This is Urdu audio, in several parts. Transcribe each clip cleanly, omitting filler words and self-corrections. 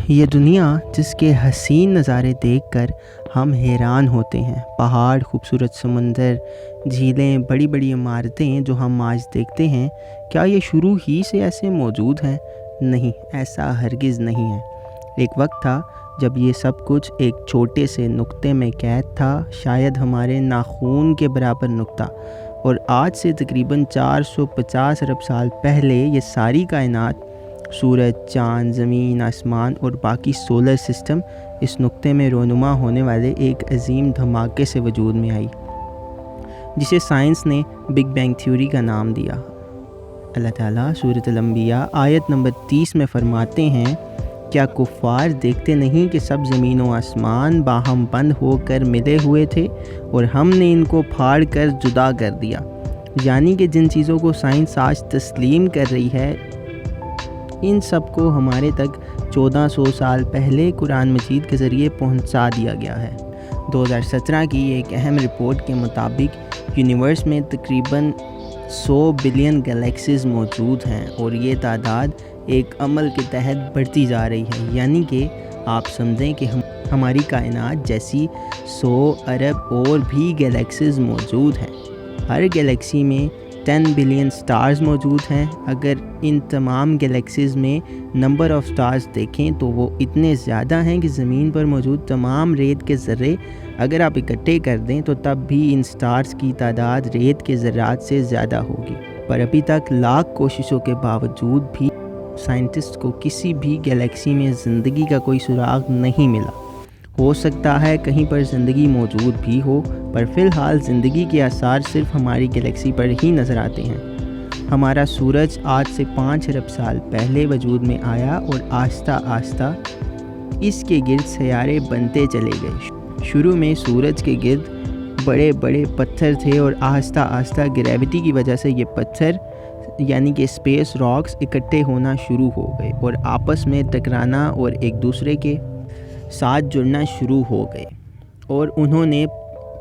یہ دنیا جس کے حسین نظارے دیکھ کر ہم حیران ہوتے ہیں، پہاڑ، خوبصورت سمندر، جھیلیں، بڑی بڑی عمارتیں جو ہم آج دیکھتے ہیں، کیا یہ شروع ہی سے ایسے موجود ہیں؟ نہیں، ایسا ہرگز نہیں ہے۔ ایک وقت تھا جب یہ سب کچھ ایک چھوٹے سے نقطے میں قید تھا، شاید ہمارے ناخن کے برابر نقطہ، اور آج سے تقریباً 450 ارب سال پہلے یہ ساری کائنات، سورج، چاند، زمین، آسمان اور باقی سولر سسٹم اس نقطے میں رونما ہونے والے ایک عظیم دھماکے سے وجود میں آئی، جسے سائنس نے بگ بینگ تھیوری کا نام دیا۔ اللہ تعالیٰ سورۃ الانبیاء آیت نمبر 30 میں فرماتے ہیں، کیا کفار دیکھتے نہیں کہ سب زمین و آسمان باہم بند ہو کر ملے ہوئے تھے اور ہم نے ان کو پھاڑ کر جدا کر دیا۔ یعنی کہ جن چیزوں کو سائنس آج تسلیم کر رہی ہے، ان سب کو ہمارے تک 1400 سال پہلے قرآن مجید کے ذریعے پہنچا دیا گیا ہے۔ 2017 کی ایک اہم رپورٹ کے مطابق یونیورس میں تقریباً 100 بلین گلیکسیز موجود ہیں، اور یہ تعداد ایک عمل کے تحت بڑھتی جا رہی ہے۔ یعنی کہ آپ سمجھیں کہ ہماری کائنات جیسی 100 ارب اور بھی گلیکسیز موجود ہیں۔ ہر گلیکسی میں 10 بلین سٹارز موجود ہیں۔ اگر ان تمام گلیکسیز میں نمبر آف سٹارز دیکھیں تو وہ اتنے زیادہ ہیں کہ زمین پر موجود تمام ریت کے ذرے اگر آپ اکٹھے کر دیں تو تب بھی ان سٹارز کی تعداد ریت کے ذرات سے زیادہ ہوگی۔ پر ابھی تک لاکھ کوششوں کے باوجود بھی سائنٹسٹ کو کسی بھی گلیکسی میں زندگی کا کوئی سراغ نہیں ملا۔ ہو سکتا ہے کہیں پر زندگی موجود بھی ہو، پر فی الحال زندگی کے آثار صرف ہماری گلیکسی پر ہی نظر آتے ہیں۔ ہمارا سورج آج سے 5 ارب سال پہلے وجود میں آیا اور آہستہ آہستہ اس کے گرد سیارے بنتے چلے گئے۔ شروع میں سورج کے گرد بڑے بڑے پتھر تھے، اور آہستہ آہستہ گریوٹی کی وجہ سے یہ پتھر یعنی کہ اسپیس راکس اکٹھے ہونا شروع ہو گئے اور آپس میں ٹکرانا اور ایک دوسرے کے ساتھ جڑنا شروع ہو گئے، اور انہوں نے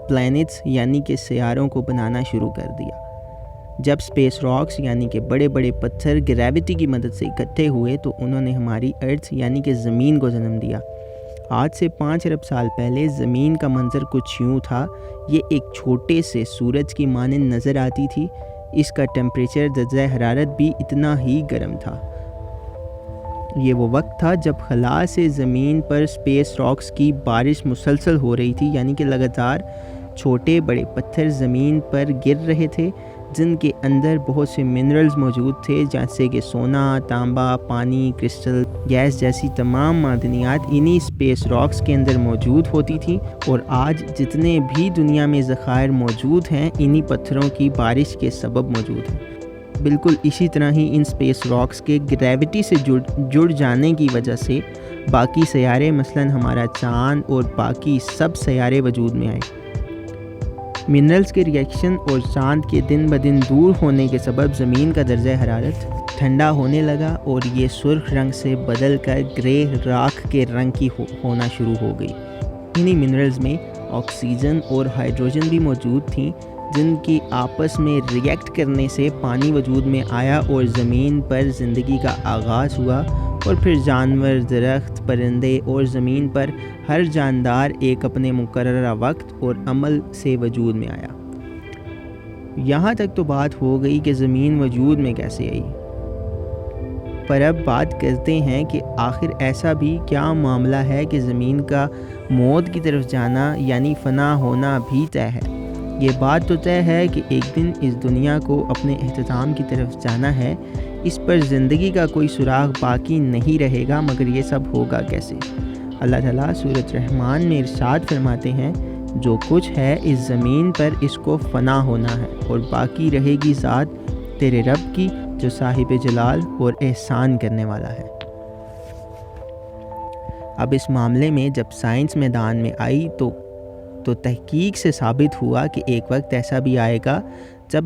پلینٹس یعنی کہ سیاروں کو بنانا شروع کر دیا۔ جب اسپیس راکس یعنی کہ بڑے بڑے پتھر گریوٹی کی مدد سے اکٹھے ہوئے تو انہوں نے ہماری ارتھ یعنی کہ زمین کو جنم دیا۔ آج سے 5 ارب سال پہلے زمین کا منظر کچھ یوں تھا۔ یہ ایک چھوٹے سے سورج کی مانند نظر آتی تھی۔ اس کا ٹیمپریچر، درجہ حرارت بھی اتنا ہی گرم تھا۔ یہ وہ وقت تھا جب خلا سے زمین پر اسپیس راکس کی بارش مسلسل ہو رہی تھی، یعنی کہ لگاتار چھوٹے بڑے پتھر زمین پر گر رہے تھے، جن کے اندر بہت سے منرلز موجود تھے، جیسے کہ سونا، تانبا، پانی، کرسٹل، گیس جیسی تمام معدنیات انہی اسپیس راکس کے اندر موجود ہوتی تھیں، اور آج جتنے بھی دنیا میں ذخائر موجود ہیں انہی پتھروں کی بارش کے سبب موجود ہیں۔ بالکل اسی طرح ہی ان اسپیس راکس کے گریوٹی سے جڑ جانے کی وجہ سے باقی سیارے مثلاً ہمارا چاند اور باقی سب سیارے وجود میں آئے۔ منرلز کے ریئیکشن اور چاند کے دن بدن دور ہونے کے سبب زمین کا درجہ حرارت ٹھنڈا ہونے لگا، اور یہ سرخ رنگ سے بدل کر گرے راکھ کے رنگ کی ہونا شروع ہو گئی۔ انہی منرلز میں آکسیجن اور ہائیڈروجن بھی موجود تھیں، جن کی آپس میں ریئیکٹ کرنے سے پانی وجود میں آیا اور زمین پر زندگی کا آغاز ہوا، اور پھر جانور، درخت، پرندے اور زمین پر ہر جاندار ایک اپنے مقررہ وقت اور عمل سے وجود میں آیا۔ یہاں تک تو بات ہو گئی کہ زمین وجود میں کیسے آئی، پر اب بات کرتے ہیں کہ آخر ایسا بھی کیا معاملہ ہے کہ زمین کا موت کی طرف جانا یعنی فنا ہونا بھی طے ہے۔ یہ بات تو طے ہے کہ ایک دن اس دنیا کو اپنے اختتام کی طرف جانا ہے، اس پر زندگی کا کوئی سراغ باقی نہیں رہے گا، مگر یہ سب ہوگا کیسے؟ اللہ تعالیٰ سورۃ رحمان میں ارشاد فرماتے ہیں، جو کچھ ہے اس زمین پر اس کو فنا ہونا ہے، اور باقی رہے گی ذات تیرے رب کی جو صاحب جلال اور احسان کرنے والا ہے۔ اب اس معاملے میں جب سائنس میدان میں آئی تو تحقیق سے ثابت ہوا کہ ایک وقت ایسا بھی آئے گا جب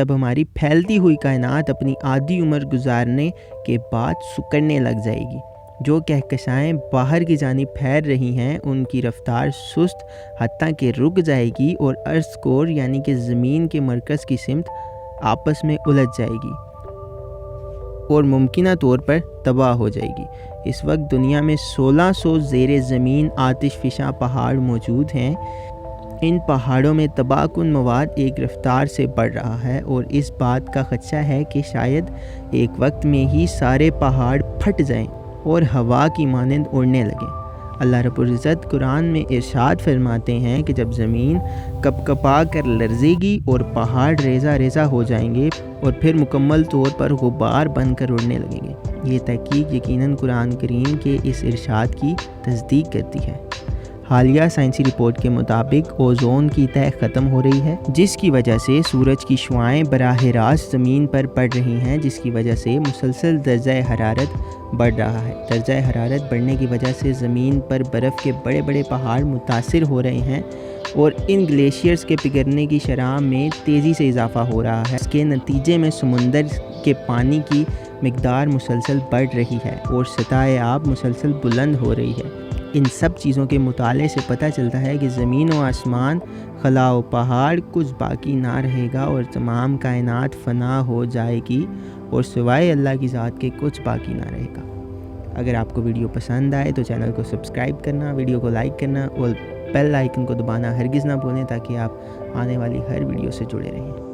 ہماری پھیلتی ہوئی کائنات اپنی آدھی عمر گزارنے کے بعد سکڑنے لگ جائے گی۔ جو کہکشائیں باہر کی جانب پھیل رہی ہیں ان کی رفتار سست حتیٰ کہ رک جائے گی، اور ارض کور یعنی کہ زمین کے مرکز کی سمت آپس میں الجھ جائے گی، اور ممکنہ طور پر تباہ ہو جائے گی۔ اس وقت دنیا میں 1600 زیر زمین آتش فشاں پہاڑ موجود ہیں۔ ان پہاڑوں میں تباہ کن مواد ایک رفتار سے بڑھ رہا ہے اور اس بات کا خدشہ ہے کہ شاید ایک وقت میں ہی سارے پہاڑ پھٹ جائیں اور ہوا کی مانند اڑنے لگیں۔ اللہ رب العزت قرآن میں ارشاد فرماتے ہیں کہ جب زمین کپ کپا کر لرزے گی اور پہاڑ ریزہ ریزہ ہو جائیں گے اور پھر مکمل طور پر غبار بن کر اڑنے لگیں گے۔ یہ تحقیق یقیناً قرآن کریم کے اس ارشاد کی تصدیق کرتی ہے۔ حالیہ سائنسی رپورٹ کے مطابق اوزون کی تہہ ختم ہو رہی ہے، جس کی وجہ سے سورج کی شعاعیں براہ راست زمین پر پڑ رہی ہیں، جس کی وجہ سے مسلسل درجہ حرارت بڑھ رہا ہے۔ درجہ حرارت بڑھنے کی وجہ سے زمین پر برف کے بڑے بڑے پہاڑ متاثر ہو رہے ہیں اور ان گلیشیئرز کے پگھلنے کی شرح میں تیزی سے اضافہ ہو رہا ہے۔ اس کے نتیجے میں سمندر کے پانی کی مقدار مسلسل بڑھ رہی ہے اور سطح آب مسلسل بلند ہو رہی ہے۔ ان سب چیزوں کے مطالعے سے پتہ چلتا ہے کہ زمین و آسمان، خلا و پہاڑ کچھ باقی نہ رہے گا اور تمام کائنات فنا ہو جائے گی اور سوائے اللہ کی ذات کے کچھ باقی نہ رہے گا۔ اگر آپ کو ویڈیو پسند آئے تو چینل کو سبسکرائب کرنا، ویڈیو کو لائک کرنا اور بیل آئیکن کو دبانا ہرگز نہ بھولیں تاکہ آپ آنے والی ہر ویڈیو سے جڑے رہیں۔